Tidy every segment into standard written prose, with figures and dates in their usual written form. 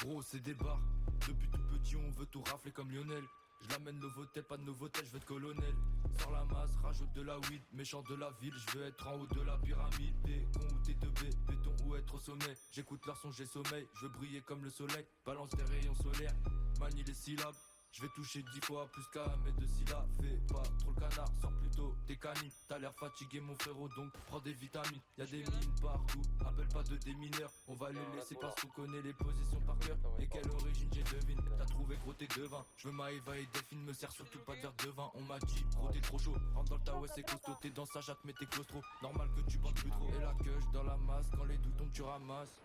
Gros c'est des bars. Depuis tout petit on veut tout rafler comme Lionel. Je l'amène Novotel, pas de Novotel, je veux être colonel. Sors la masse, rajoute de la weed. Méchant de la ville, je veux être en haut de la pyramide. T'es con ou t'es teubé, béton ou être au sommet. J'écoute leur son, j'ai sommeil, je veux briller comme le soleil. Balance des rayons solaires, manie les syllabes. Je vais toucher 10 fois plus qu'à mes 2 syllabes. Fais pas trop le canard, sors plutôt tes canines. T'as l'air fatigué mon frérot donc prends des vitamines. Y'a des mines partout, appelle pas de démineurs. On va les laisser parce qu'on connaît les positions par cœur. Et quelle origine j'ai devine. T'as trouvé gros t'es devin. Je veux ma Eva et Delphine, me sert surtout pas de verre de vin. On m'a dit gros t'es trop chaud. Rentre dans le tas ouais c'est costaud. T'es dans sa jatte mais t'es claustro. Normal que tu bandes plus trop. Et la queue dans la masse, quand les doutes tombent tu ramasses.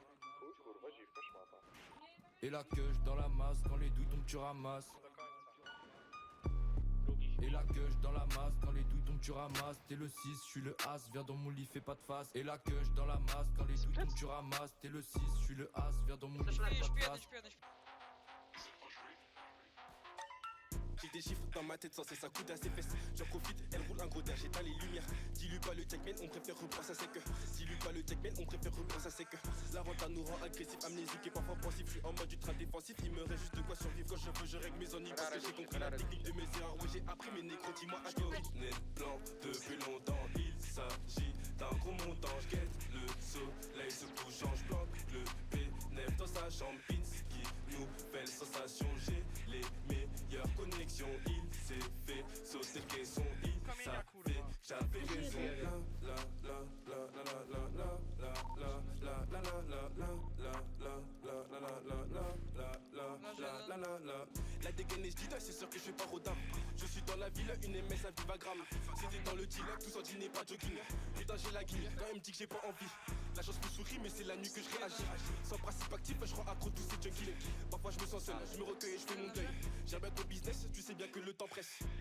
Et la queue dans la masse, quand les doutes tombent tu ramasses. Et la queue dans la masse, quand les douilles tombent tu ramasses. T'es le 6, je suis le As, viens dans mon lit, fais pas de face. Et la queue dans la masse, quand les douilles tombent tu ramasses. T'es le 6, je suis le As, viens dans mon lit, fais pas de face. J'ai des chiffres dans ma tête sans cesse, ça coude à ses fesses. J'en profite, elle roule un gros dash, j'éteins les lumières. Dis-lui pas le checkmate, on préfère reprendre ça sec. Dis-lui pas le checkmate, on préfère reprendre ça sec. La renta nous rend agressif, amnésique et parfois pensif. Je suis en mode du train défensif, il me reste juste de quoi survivre. Quand je veux, je règle mes ennuis parce que j'ai compris la technique de mes erreurs. Ouais, j'ai appris mes négros, dis-moi à théorie. Né blanc depuis longtemps, il s'agit d'un gros montant. J'guette le soleil se couchant, j'planque le P9 dans sa chambre. Pinsky, nouvelle sensation, j'ai les meilleures connexions. Il s'est fait sauter le caisson, il savait que j'avais raison. La la la la la la la la la la la la la. La dégaine je dis c'est sûr que je fais pas rodin. Je suis dans la ville, une MS à Vivagram. C'était dans le deal, tout en dîner, pas jogging. Putain j'ai la guille, quand elle me dit que j'ai pas envie. La chance me sourit mais c'est la nuit que je réagis. Sans principe actif, je rends accro tous ces junkies. Parfois je me sens seul, je me recueille et je fais mon deuil. J'ai bientôt business, tu sais bien que le temps presse.